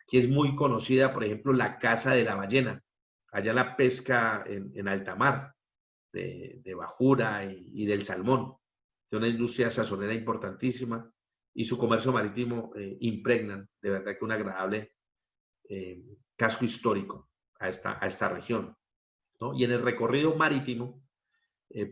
Aquí es muy conocida, por ejemplo, la caza de la ballena, allá la pesca en alta mar, de bajura y del salmón, de una industria sazonera importantísima, y su comercio marítimo impregnan de verdad que un agradable casco histórico a esta región, ¿no? Y en el recorrido marítimo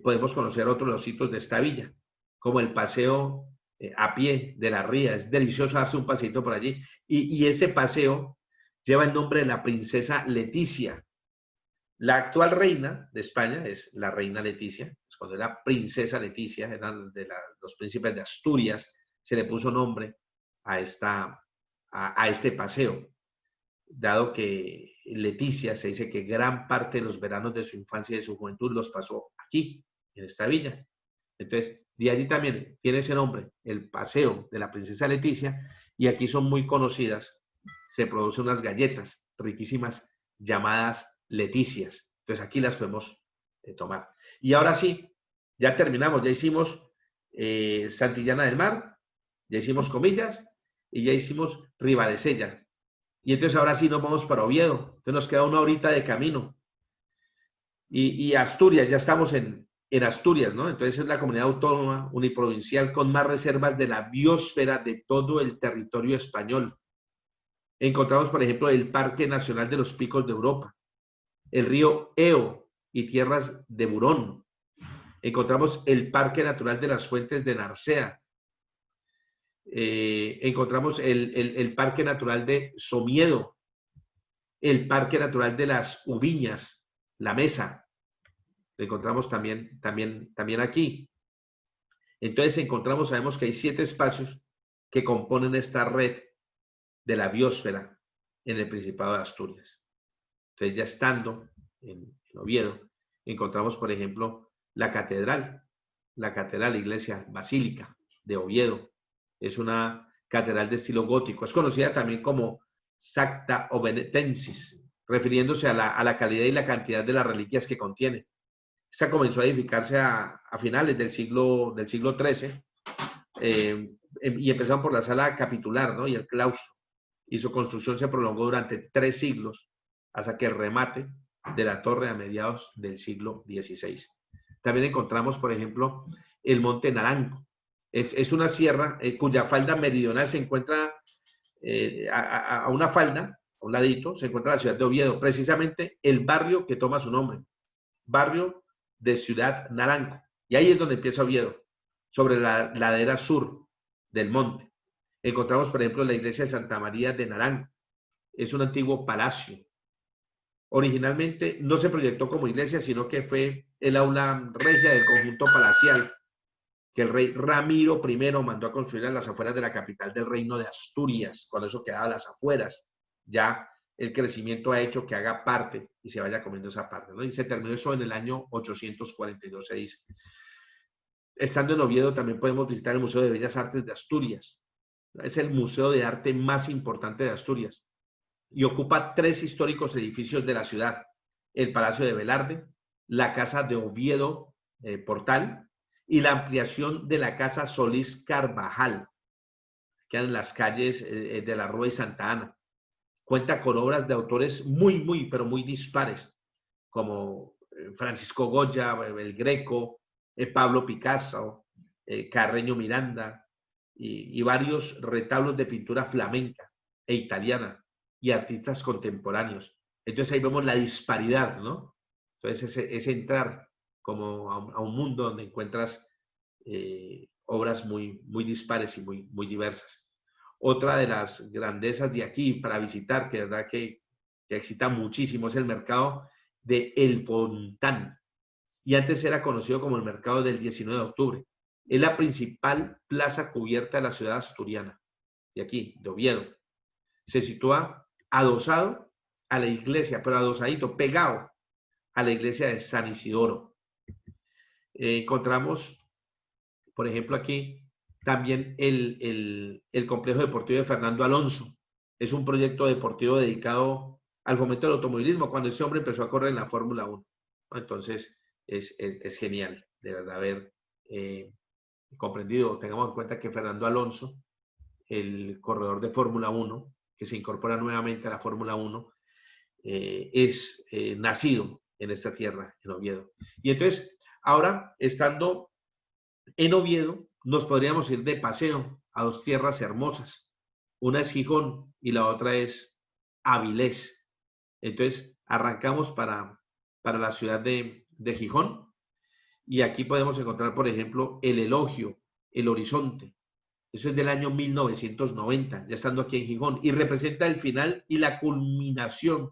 podemos conocer otros de los sitios de esta villa, como el paseo a pie de la ría. Es delicioso darse un paseito por allí. Y ese paseo lleva el nombre de la princesa Leticia. La actual reina de España es la reina Leticia. Pues cuando era princesa Leticia, eran los príncipes de Asturias, se le puso nombre a este paseo, dado que Leticia se dice que gran parte de los veranos de su infancia y de su juventud los pasó aquí, en esta villa. Entonces, de allí también tiene ese nombre, el paseo de la princesa Leticia, y aquí son muy conocidas. Se producen unas galletas riquísimas llamadas Leticias. Entonces, aquí las podemos tomar. Y ahora sí, ya terminamos, ya hicimos Santillana del Mar, ya hicimos Comillas y ya hicimos Ribadesella. Y entonces ahora sí nos vamos para Oviedo. Entonces nos queda una horita de camino. Y Asturias, ya estamos en Asturias, ¿no? Entonces es la comunidad autónoma uniprovincial con más reservas de la biosfera de todo el territorio español. Encontramos, por ejemplo, el Parque Nacional de los Picos de Europa, el río Eo y tierras de Burón. Encontramos el Parque Natural de las Fuentes de Narcea. Encontramos el Parque Natural de Somiedo, el Parque Natural de las Uviñas, La Mesa. Lo encontramos también aquí. Entonces encontramos, sabemos que hay 7 espacios que componen esta red de la biosfera en el Principado de Asturias. Entonces ya estando en Oviedo, encontramos, por ejemplo, la catedral, la iglesia basílica de Oviedo. Es una catedral de estilo gótico. Es conocida también como Sacta Ovenetensis, refiriéndose a la calidad y la cantidad de las reliquias que contiene. Esta comenzó a edificarse a finales del siglo XIII y empezaron por la sala capitular, ¿no? Y el claustro. Y su construcción se prolongó durante 3 siglos hasta que el remate de la torre a mediados del siglo XVI. También encontramos, por ejemplo, el Monte Naranco. Es una sierra cuya falda meridional se encuentra a una falda, a un ladito, se encuentra la ciudad de Oviedo, precisamente el barrio que toma su nombre, barrio de Ciudad Naranco. Y ahí es donde empieza Oviedo, sobre la ladera sur del monte. Encontramos, por ejemplo, la iglesia de Santa María de Naranco. Es un antiguo palacio. Originalmente no se proyectó como iglesia, sino que fue el aula regia del conjunto palacial que el rey Ramiro I mandó a construir en las afueras de la capital del reino de Asturias. Cuando eso quedaba a las afueras, ya el crecimiento ha hecho que haga parte y se vaya comiendo esa parte, ¿no? Y se terminó eso en el año 842, se dice. Estando en Oviedo también podemos visitar el Museo de Bellas Artes de Asturias. Es el museo de arte más importante de Asturias y ocupa 3 históricos edificios de la ciudad: el Palacio de Velarde, la Casa de Oviedo Portal y la ampliación de la Casa Solís Carvajal, que en las calles de la Rúa y Santa Ana. Cuenta con obras de autores pero muy dispares, como Francisco Goya, el Greco, Pablo Picasso, Carreño Miranda, y varios retablos de pintura flamenca e italiana y artistas contemporáneos. Entonces ahí vemos la disparidad, ¿no? Entonces es entrar como a un mundo donde encuentras obras muy dispares y muy diversas. Otra de las grandezas de aquí para visitar, que de verdad que excita muchísimo, es el mercado de El Fontán. Y antes era conocido como el mercado del 19 de octubre. Es la principal plaza cubierta de la ciudad asturiana, de aquí, de Oviedo. Se sitúa adosado a la iglesia, pero adosadito, pegado a la iglesia de San Isidoro. Encontramos, por ejemplo, aquí también el complejo deportivo de Fernando Alonso. Es un proyecto deportivo dedicado al fomento del automovilismo, cuando este hombre empezó a correr en la Fórmula 1. Entonces, es genial, de verdad, haber comprendido. Tengamos en cuenta que Fernando Alonso, el corredor de Fórmula 1, que se incorpora nuevamente a la Fórmula 1, es nacido en esta tierra, en Oviedo. Y entonces, ahora, estando en Oviedo, nos podríamos ir de paseo a dos tierras hermosas. Una es Gijón y la otra es Avilés. Entonces, arrancamos para la ciudad de Gijón, y aquí podemos encontrar, por ejemplo, el Elogio, el Horizonte. Eso es del año 1990, ya estando aquí en Gijón, y representa el final y la culminación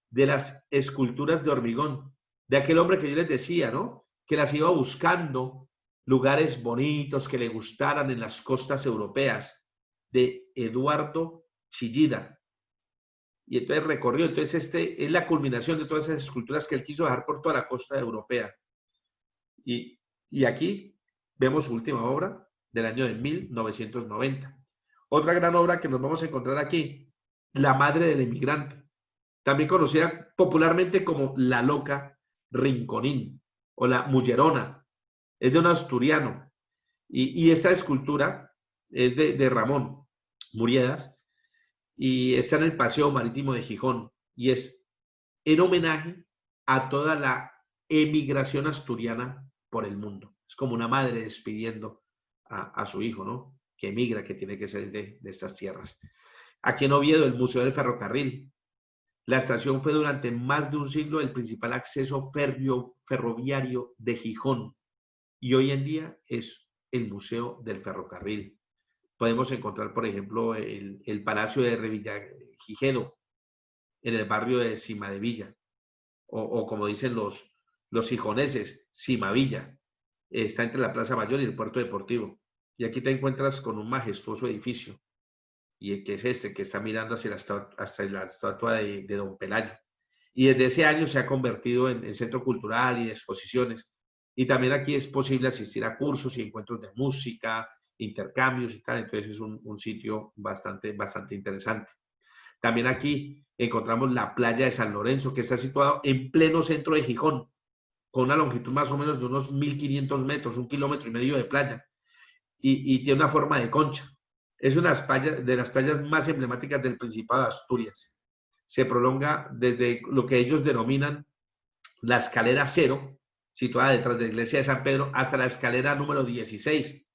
de las esculturas de hormigón, de aquel hombre que yo les decía, ¿no? Que las iba buscando, lugares bonitos que le gustaran en las costas europeas, de Eduardo Chillida. Y entonces recorrió, entonces es la culminación de todas esas esculturas que él quiso dejar por toda la costa europea. Y aquí vemos su última obra del año de 1990. Otra gran obra que nos vamos a encontrar aquí, La Madre del Emigrante, también conocida popularmente como La Loca Rinconín o La Mullerona. Es de un asturiano. Y esta escultura es de Ramón Muriedas y está en el Paseo Marítimo de Gijón y es en homenaje a toda la emigración asturiana por el mundo. Es como una madre despidiendo a su hijo, ¿no? Que emigra, que tiene que ser de estas tierras. Aquí en Oviedo, el Museo del Ferrocarril. La estación fue durante más de un siglo el principal acceso ferroviario de Gijón y hoy en día es el Museo del Ferrocarril. Podemos encontrar, por ejemplo, el Palacio de Revillagigedo en el barrio de Cimadevilla, o como dicen los gijoneses, Cimavilla. Está entre la Plaza Mayor y el Puerto Deportivo. Y aquí te encuentras con un majestuoso edificio, y que es este, que está mirando hacia la estatua de Don Pelayo. Y desde ese año se ha convertido en centro cultural y de exposiciones. Y también aquí es posible asistir a cursos y encuentros de música, intercambios y tal. Entonces es un sitio bastante interesante. También aquí encontramos la playa de San Lorenzo, que está situado en pleno centro de Gijón, con una longitud más o menos de unos 1.500 metros, 1,5 kilómetros de playa, y tiene una forma de concha. Es una de las playas más emblemáticas del Principado de Asturias. Se prolonga desde lo que ellos denominan la escalera cero, situada detrás de la iglesia de San Pedro, hasta la escalera número 16,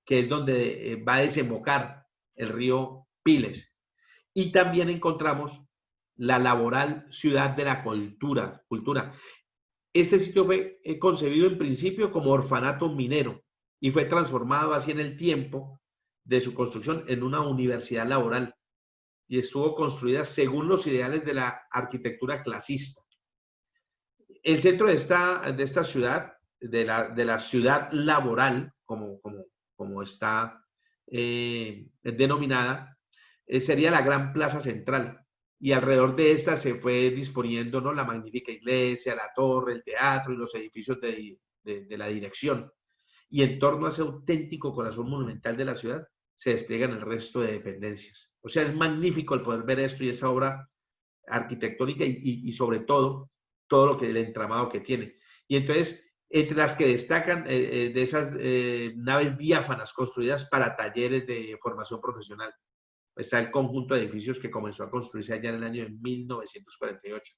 que es donde va a desembocar el río Piles. Y también encontramos la laboral ciudad de la cultura. Este sitio fue concebido en principio como orfanato minero y fue transformado así en el tiempo de su construcción en una universidad laboral y estuvo construida según los ideales de la arquitectura clasista. El centro de esta ciudad, de la ciudad laboral, como está denominada, sería la Gran Plaza Central. Y alrededor de esta se fue disponiendo, ¿no?, la magnífica iglesia, la torre, el teatro y los edificios de la dirección. Y en torno a ese auténtico corazón monumental de la ciudad se despliegan el resto de dependencias. O sea, es magnífico el poder ver esto y esa obra arquitectónica y sobre todo lo que el entramado que tiene. Y entonces, entre las que destacan de esas naves diáfanas construidas para talleres de formación profesional, está el conjunto de edificios que comenzó a construirse allá en el año de 1948,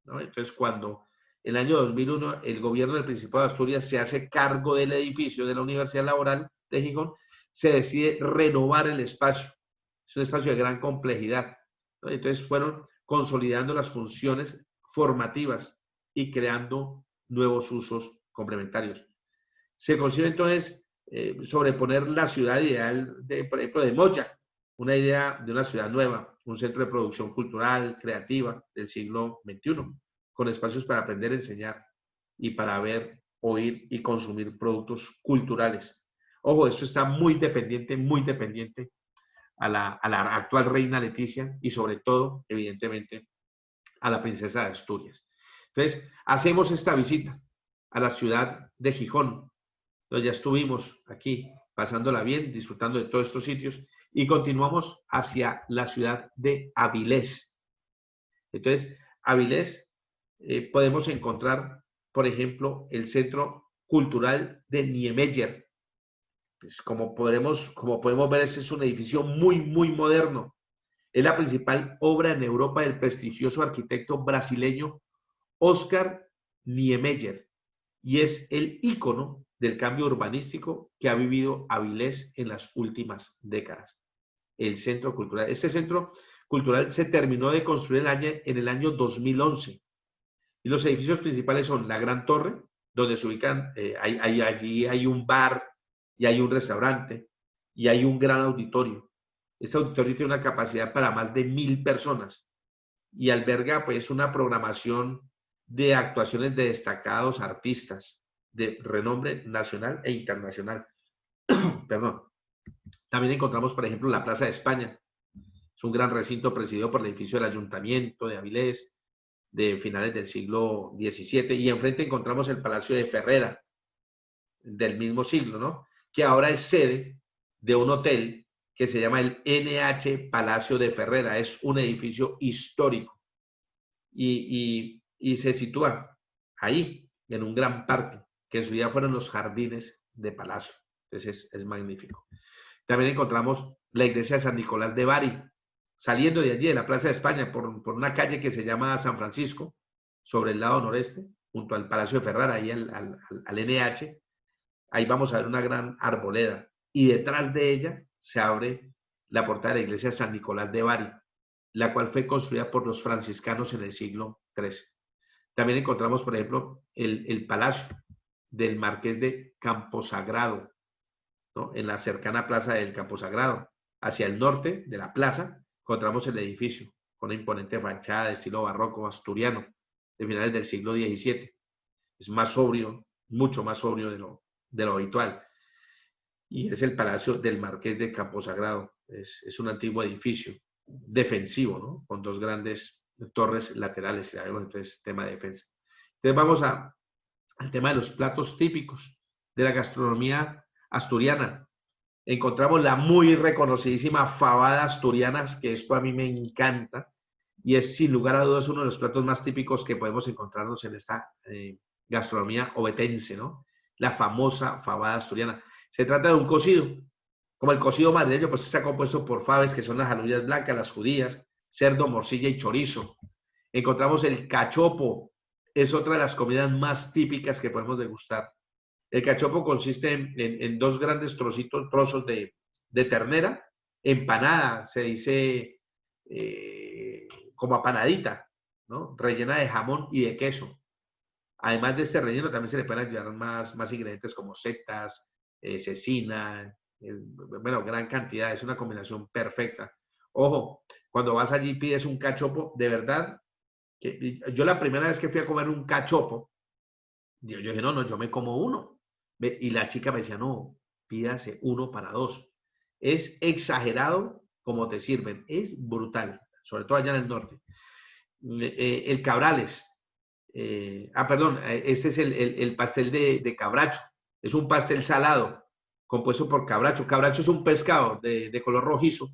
¿no? Entonces, cuando en el año 2001 el gobierno del Principado de Asturias se hace cargo del edificio de la Universidad Laboral de Gijón, se decide renovar el espacio. Es un espacio de gran complejidad, ¿no? Entonces fueron consolidando las funciones formativas y creando nuevos usos complementarios. Se consigue entonces sobreponer la ciudad ideal, por ejemplo, de Moya, una idea de una ciudad nueva, un centro de producción cultural, creativa del siglo XXI, con espacios para aprender, enseñar y para ver, oír y consumir productos culturales. Ojo, esto está muy dependiente a la actual reina Leticia y sobre todo, evidentemente, a la princesa de Asturias. Entonces, hacemos esta visita a la ciudad de Gijón, donde ya estuvimos aquí, pasándola bien, disfrutando de todos estos sitios, y continuamos hacia la ciudad de Avilés. Entonces, Avilés, podemos encontrar, por ejemplo, el Centro Cultural de Niemeyer. Pues como podemos ver, ese es un edificio muy, muy moderno. Es la principal obra en Europa del prestigioso arquitecto brasileño Oscar Niemeyer y es el ícono del cambio urbanístico que ha vivido Avilés en las últimas décadas. El Centro Cultural. Este Centro Cultural se terminó de construir en el año 2011 y los edificios principales son la Gran Torre, donde se ubican, allí hay un bar y hay un restaurante y hay un gran auditorio. Este auditorio tiene una capacidad para más de 1000 personas y alberga pues una programación de actuaciones de destacados artistas de renombre nacional e internacional. Perdón. También encontramos, por ejemplo, la Plaza de España. Es un gran recinto presidido por el edificio del Ayuntamiento de Avilés de finales del siglo XVII y enfrente encontramos el Palacio de Ferrera del mismo siglo, ¿no? Que ahora es sede de un hotel que se llama el NH Palacio de Ferrera. Es un edificio histórico y se sitúa ahí, en un gran parque, que en su día fueron los jardines de Palacio. Entonces es magnífico. También encontramos la iglesia de San Nicolás de Bari, saliendo de allí, de la Plaza de España, por una calle que se llama San Francisco, sobre el lado noreste, junto al Palacio de Ferrara, ahí al NH. Ahí vamos a ver una gran arboleda. Y detrás de ella se abre la portada de la iglesia de San Nicolás de Bari, la cual fue construida por los franciscanos en el siglo XIII. También encontramos, por ejemplo, el palacio del Marqués de Camposagrado, ¿no? En la cercana plaza del Camposagrado. Hacia el norte de la plaza encontramos el edificio con una imponente fachada de estilo barroco asturiano de finales del siglo XVII. Es más sobrio, mucho más sobrio de lo habitual. Y es el Palacio del Marqués de Camposagrado. Es un antiguo edificio defensivo, ¿no? Con dos grandes torres laterales, si la vemos, entonces tema de defensa. Entonces vamos al tema de los platos típicos de la gastronomía asturiana. Encontramos la muy reconocidísima fabada asturiana, que esto a mí me encanta, y es sin lugar a dudas uno de los platos más típicos que podemos encontrarnos en esta gastronomía ovetense, ¿no? La famosa fabada asturiana. Se trata de un cocido, como el cocido madrileño, pues está compuesto por faves, que son las alubias blancas, las judías, cerdo, morcilla y chorizo. Encontramos el cachopo, es otra de las comidas más típicas que podemos degustar. El cachopo consiste en dos grandes trozos de ternera, empanada, se dice como apanadita, ¿no? Rellena de jamón y de queso. Además de este relleno, también se le pueden ayudar más ingredientes como setas, cecina, bueno, gran cantidad, es una combinación perfecta. Ojo, cuando vas allí y pides un cachopo, de verdad, que yo la primera vez que fui a comer un cachopo, yo dije, no, yo me como uno. Y la chica me decía, no, pídase uno para dos. Es exagerado como te sirven, es brutal, sobre todo allá en el norte. El cabrales, perdón, este es el pastel de cabracho. Es un pastel salado compuesto por cabracho. Cabracho es un pescado de color rojizo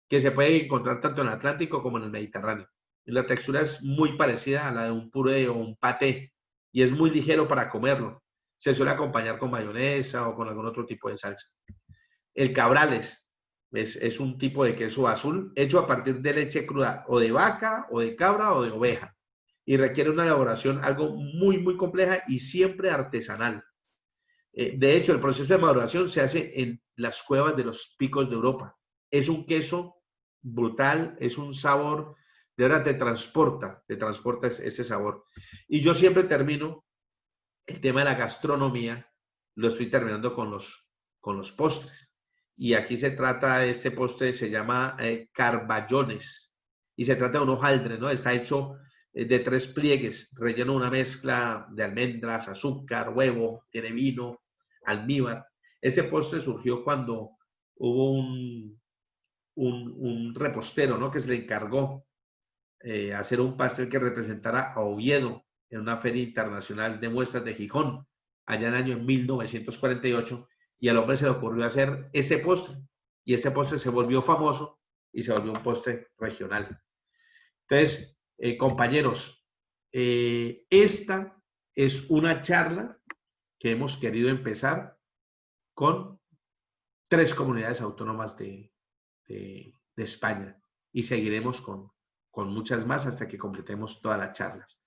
que se puede encontrar tanto en el Atlántico como en el Mediterráneo. Y la textura es muy parecida a la de un puré o un paté y es muy ligero para comerlo. Se suele acompañar con mayonesa o con algún otro tipo de salsa. El cabrales es un tipo de queso azul hecho a partir de leche cruda o de vaca o de cabra o de oveja y requiere una elaboración algo muy, muy compleja y siempre artesanal. De hecho, el proceso de maduración se hace en las cuevas de los picos de Europa. Es un queso brutal, es un sabor, de verdad te transporta ese sabor. Y yo siempre termino el tema de la gastronomía, lo estoy terminando con los postres. Y aquí se trata, este postre se llama carballones y se trata de un hojaldre, ¿no? Está hecho de 3 pliegues, relleno de una mezcla de almendras, azúcar, huevo, tiene vino, almíbar. Este postre surgió cuando hubo un repostero, ¿no? Que se le encargó hacer un pastel que representara a Oviedo en una feria internacional de muestras de Gijón, allá en el año 1948, y al hombre se le ocurrió hacer este postre, y ese postre se volvió famoso y se volvió un postre regional. Entonces, compañeros, esta es una charla que hemos querido empezar con 3 comunidades autónomas de España, y seguiremos con muchas más hasta que completemos todas las charlas.